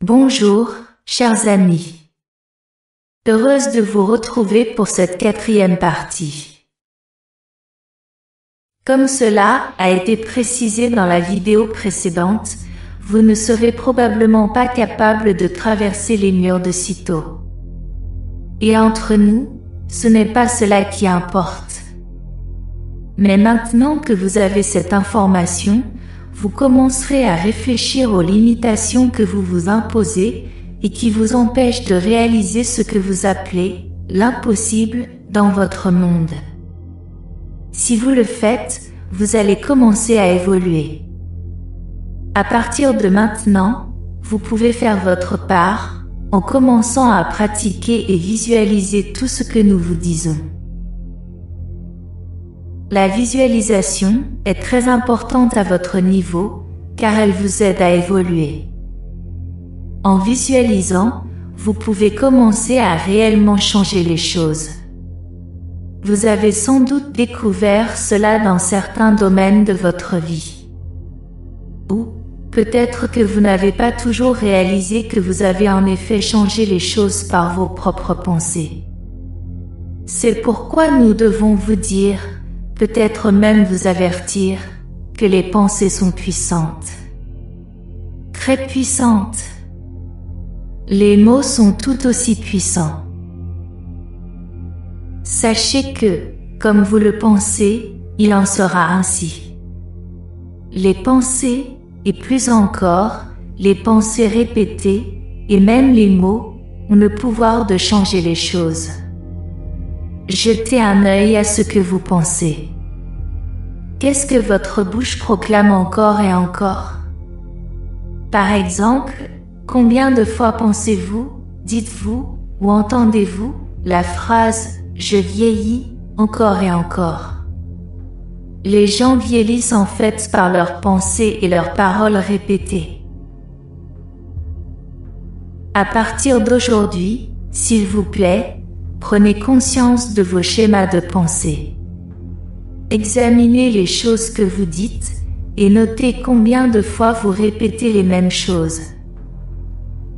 Bonjour, chers amis. Heureuse de vous retrouver pour cette 4e partie. Comme cela a été précisé dans la vidéo précédente, vous ne serez probablement pas capable de traverser les murs de sitôt. Et entre nous, ce n'est pas cela qui importe. Mais maintenant que vous avez cette information, vous commencerez à réfléchir aux limitations que vous vous imposez et qui vous empêchent de réaliser ce que vous appelez l'impossible dans votre monde. Si vous le faites, vous allez commencer à évoluer. À partir de maintenant, vous pouvez faire votre part en commençant à pratiquer et visualiser tout ce que nous vous disons. La visualisation est très importante à votre niveau, car elle vous aide à évoluer. En visualisant, vous pouvez commencer à réellement changer les choses. Vous avez sans doute découvert cela dans certains domaines de votre vie. Ou, peut-être que vous n'avez pas toujours réalisé que vous avez en effet changé les choses par vos propres pensées. C'est pourquoi nous devons vous dire, peut-être même vous avertir, que les pensées sont puissantes. Très puissantes. Les mots sont tout aussi puissants. Sachez que, comme vous le pensez, il en sera ainsi. Les pensées, et plus encore, les pensées répétées, et même les mots, ont le pouvoir de changer les choses. Jetez un œil à ce que vous pensez. Qu'est-ce que votre bouche proclame encore et encore? Par exemple, combien de fois pensez-vous, dites-vous, ou entendez-vous la phrase « je vieillis » encore et encore? Les gens vieillissent en fait par leurs pensées et leurs paroles répétées. À partir d'aujourd'hui, s'il vous plaît, prenez conscience de vos schémas de pensée. Examinez les choses que vous dites et notez combien de fois vous répétez les mêmes choses.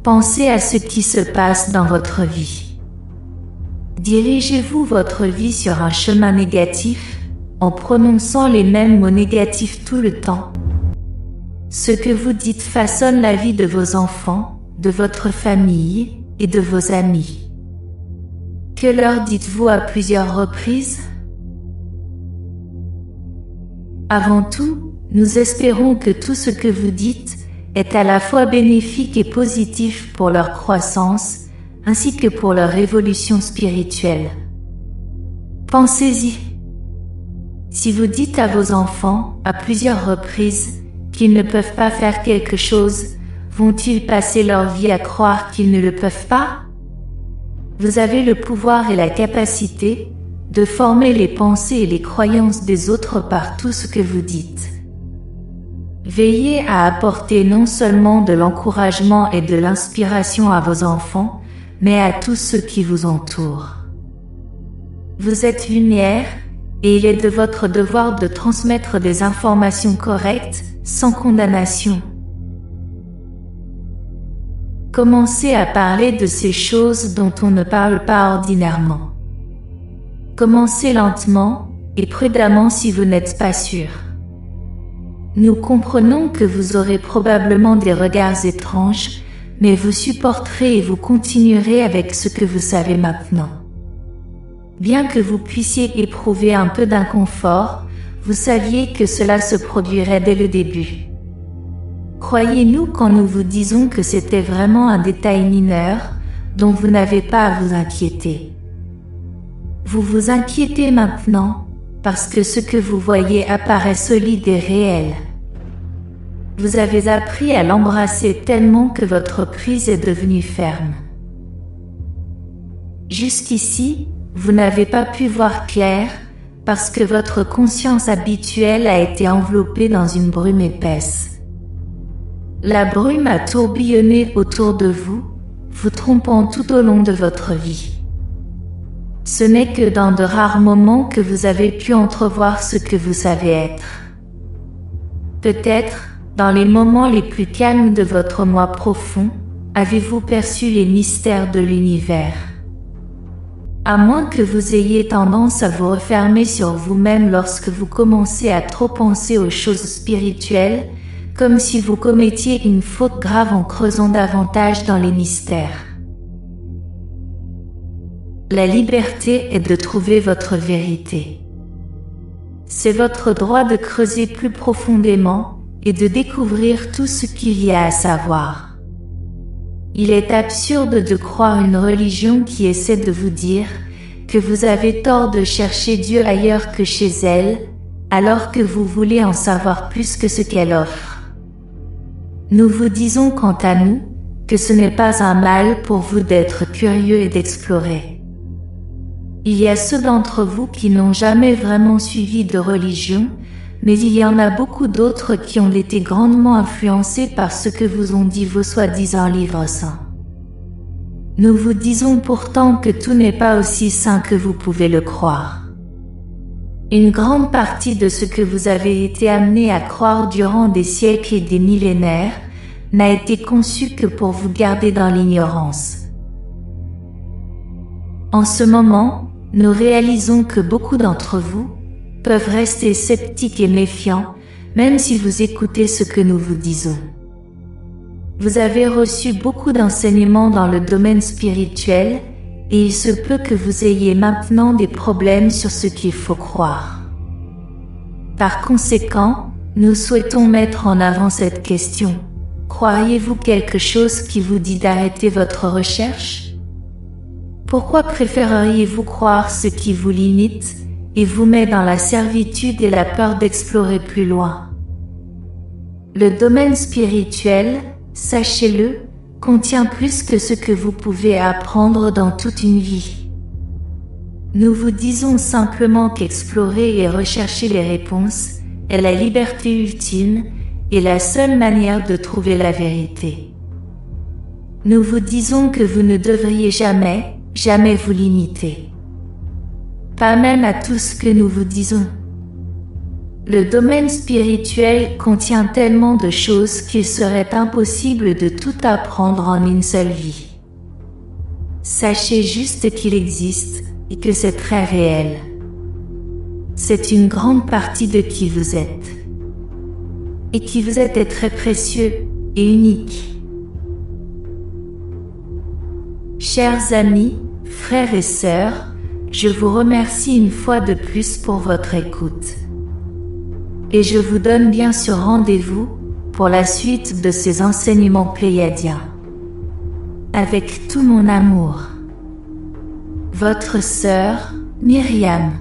Pensez à ce qui se passe dans votre vie. Dirigez-vous votre vie sur un chemin négatif en prononçant les mêmes mots négatifs tout le temps? Ce que vous dites façonne la vie de vos enfants, de votre famille et de vos amis. Que leur dites-vous à plusieurs reprises? Avant tout, nous espérons que tout ce que vous dites est à la fois bénéfique et positif pour leur croissance, ainsi que pour leur évolution spirituelle. Pensez-y. Si vous dites à vos enfants, à plusieurs reprises, qu'ils ne peuvent pas faire quelque chose, vont-ils passer leur vie à croire qu'ils ne le peuvent pas? Vous avez le pouvoir et la capacité de former les pensées et les croyances des autres par tout ce que vous dites. Veillez à apporter non seulement de l'encouragement et de l'inspiration à vos enfants, mais à tous ceux qui vous entourent. Vous êtes lumière, et il est de votre devoir de transmettre des informations correctes, sans condamnation. Commencez à parler de ces choses dont on ne parle pas ordinairement. Commencez lentement et prudemment si vous n'êtes pas sûr. Nous comprenons que vous aurez probablement des regards étranges, mais vous supporterez et vous continuerez avec ce que vous savez maintenant. Bien que vous puissiez éprouver un peu d'inconfort, vous saviez que cela se produirait dès le début. Croyez-nous quand nous vous disons que c'était vraiment un détail mineur, dont vous n'avez pas à vous inquiéter. Vous vous inquiétez maintenant, parce que ce que vous voyez apparaît solide et réel. Vous avez appris à l'embrasser tellement que votre prise est devenue ferme. Jusqu'ici, vous n'avez pas pu voir clair, parce que votre conscience habituelle a été enveloppée dans une brume épaisse. La brume a tourbillonné autour de vous, vous trompant tout au long de votre vie. Ce n'est que dans de rares moments que vous avez pu entrevoir ce que vous savez être. Peut-être, dans les moments les plus calmes de votre moi profond, Avez-vous perçu les mystères de l'univers? À moins que vous ayez tendance à vous refermer sur vous-même lorsque vous commencez à trop penser aux choses spirituelles, comme si vous commettiez une faute grave en creusant davantage dans les mystères. La liberté est de trouver votre vérité. C'est votre droit de creuser plus profondément et de découvrir tout ce qu'il y a à savoir. Il est absurde de croire une religion qui essaie de vous dire que vous avez tort de chercher Dieu ailleurs que chez elle, alors que vous voulez en savoir plus que ce qu'elle offre. Nous vous disons quant à nous, que ce n'est pas un mal pour vous d'être curieux et d'explorer. Il y a ceux d'entre vous qui n'ont jamais vraiment suivi de religion, mais il y en a beaucoup d'autres qui ont été grandement influencés par ce que vous ont dit vos soi-disant livres saints. Nous vous disons pourtant que tout n'est pas aussi sain que vous pouvez le croire. Une grande partie de ce que vous avez été amené à croire durant des siècles et des millénaires n'a été conçu que pour vous garder dans l'ignorance. En ce moment, nous réalisons que beaucoup d'entre vous peuvent rester sceptiques et méfiants, même si vous écoutez ce que nous vous disons. Vous avez reçu beaucoup d'enseignements dans le domaine spirituel, et il se peut que vous ayez maintenant des problèmes sur ce qu'il faut croire. Par conséquent, nous souhaitons mettre en avant cette question. Croiriez-vous quelque chose qui vous dit d'arrêter votre recherche? Pourquoi préféreriez-vous croire ce qui vous limite et vous met dans la servitude et la peur d'explorer plus loin? Le domaine spirituel, sachez-le, contient plus que ce que vous pouvez apprendre dans toute une vie. Nous vous disons simplement qu'explorer et rechercher les réponses est la liberté ultime et la seule manière de trouver la vérité. Nous vous disons que vous ne devriez jamais vous limiter. Pas même à tout ce que nous vous disons. Le domaine spirituel contient tellement de choses qu'il serait impossible de tout apprendre en une seule vie. Sachez juste qu'il existe et que c'est très réel. C'est une grande partie de qui vous êtes. Et qui vous êtes est très précieux et unique. Chers amis, frères et sœurs, je vous remercie une fois de plus pour votre écoute. Et je vous donne bien sûr rendez-vous pour la suite de ces enseignements pléiadiens. Avec tout mon amour. Votre sœur, Myriam.